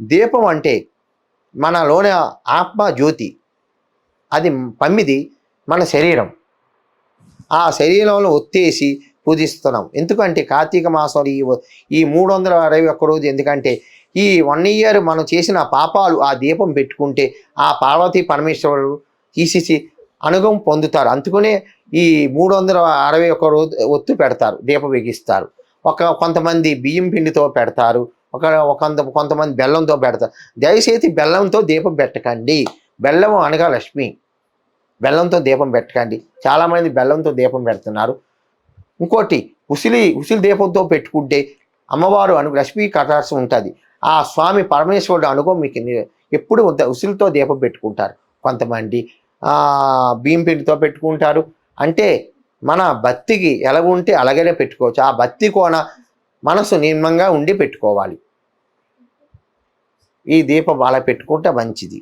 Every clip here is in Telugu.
దీపం అంటే మనలోని ఆత్మ జ్యోతి, అది పమ్మిది మన శరీరం. ఆ శరీరంలో ఒత్తేసి పూజిస్తున్నాం. ఎందుకంటే కార్తీక మాసంలో ఈ 361 రోజు, ఎందుకంటే ఈ 1 ఇయర్ మనం చేసిన పాపాలు ఆ దీపం పెట్టుకుంటే ఆ పార్వతీ పరమేశ్వరుడు తీసేసి అనుగ్రహం పొందుతారు. అందుకనే ఈ 361 రోజు ఒత్తు పెడతారు, దీపం వెలిగిస్తారు. కొంతమంది బియ్యం పిండితో పెడతారు, కొంతమంది బెల్లంతో పెడతారు. దయచేసి బెల్లంతో దీపం పెట్టకండి. బెల్లం అనగా లక్ష్మి. బెల్లంతో దీపం పెట్టకండి. చాలామంది బెల్లంతో దీపం పెడుతున్నారు. ఇంకోటి ఉసిలి దీపంతో పెట్టుకుంటే అమ్మవారు లక్ష్మీ కటాక్షం ఉంటుంది. ఆ స్వామి పరమేశ్వరుడు అనుభవం మీకు ఎప్పుడు ఉసిలితో దీపం పెట్టుకుంటారు. కొంతమంది బియ్యం పిండితో పెట్టుకుంటారు. అంటే మన భక్తికి ఎలా ఉంటే అలాగనే పెట్టుకోవచ్చు. ఆ భక్తి కోణ మనసు నిమ్మంగా ఉండి పెట్టుకోవాలి. ఈ దీపం అలా పెట్టుకుంటే మంచిది.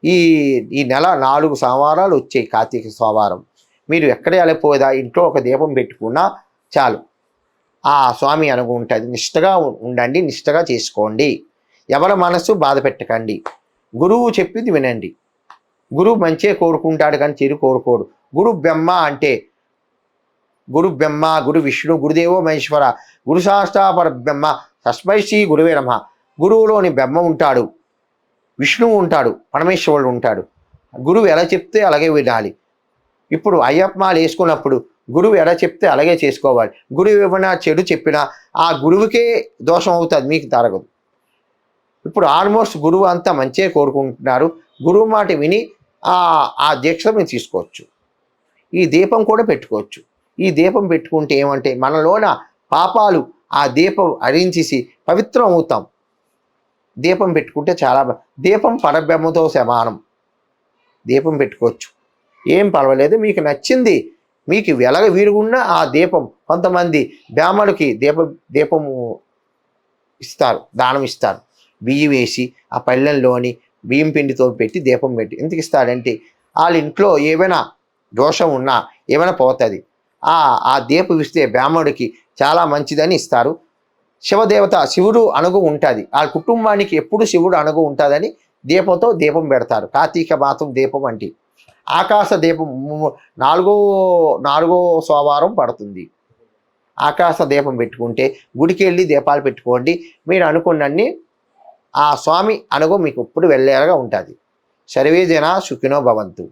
ఈ నెల 4 సోమవారాలు వచ్చాయి. కార్తీక సోమవారం మీరు ఎక్కడ వెళ్ళిపోదా ఇంట్లో ఒక దీపం పెట్టుకున్నా చాలు. ఆ స్వామి అనుగు ఉంటుంది. నిష్టగా ఉండండి, నిష్టగా చేసుకోండి. ఎవరి మనసు బాధ పెట్టకండి. గురువు చెప్పింది వినండి. గురువు మంచిగా కోరుకుంటాడు కానీ చెడు కోరుకోడు. గురు బ్రహ్మ అంటే గురు బ్రహ్మ, గురు విష్ణు, గురుదేవో మహేశ్వర, గురు శాస్త్రాపర బ్రహ్మ తస్మై శ్రీ గురువే నమః. గురువులోని బ్రహ్మ ఉంటాడు, విష్ణువు ఉంటాడు, పరమేశ్వరుడు ఉంటాడు. గురువు ఎలా చెప్తే అలాగే వినాలి. ఇప్పుడు అయ్యప్పమాలు వేసుకున్నప్పుడు గురువు ఎలా చెప్తే అలాగే చేసుకోవాలి. గురువు ఏమైనా చెడు చెప్పినా ఆ గురువుకే దోషం అవుతుంది, మీకు తరగదు. ఇప్పుడు ఆల్మోస్ట్ గురువు అంతా మంచిగా కోరుకుంటున్నారు. గురువు మాట విని ఆ దీక్ష మీరు తీసుకోవచ్చు. ఈ దీపం కూడా పెట్టుకోవచ్చు. ఈ దీపం పెట్టుకుంటే ఏమంటే మనలోన పాపాలు ఆ దీపం హరించేసి పవిత్రం అవుతాం. దీపం పెట్టుకుంటే చాలా దీపం పరబ్రహ్మతో సమానం. దీపం పెట్టుకోవచ్చు, ఏం పర్వాలేదు. మీకు నచ్చింది, మీకు వెలగ వీరుగున్న ఆ దీపం. కొంతమంది బ్రాహ్మణుడికి దీపము ఇస్తారు, దానం ఇస్తారు. బియ్యం వేసి ఆ పళ్ళెంలోని బియ్యం పిండితో పెట్టి దీపం పెట్టి ఎందుకు ఇస్తాడంటే వాళ్ళ ఇంట్లో ఏమైనా దోషం ఉన్నా ఏమైనా పోతుంది. ఆ దీపం ఇస్తే బ్రాహ్మణుడికి చాలా మంచిదని ఇస్తారు. శివదేవత, శివుడు అణుగు ఉంటుంది. ఆ కుటుంబానికి ఎప్పుడు శివుడు అణుగు ఉంటుందని దీపంతో దీపం పెడతారు. కార్తీక మాసం దీపం అంటే ఆకాశ దీపం 4వ సోమవారం పడుతుంది. ఆకాశ దీపం పెట్టుకుంటే గుడికి వెళ్ళి దీపాలు పెట్టుకోండి. మీరు అనుకున్నన్ని ఆ స్వామి అనుభవం మీకు ఎప్పుడు వెళ్ళేలాగా ఉంటుంది. సర్వే జనా సుఖినో భవంతు.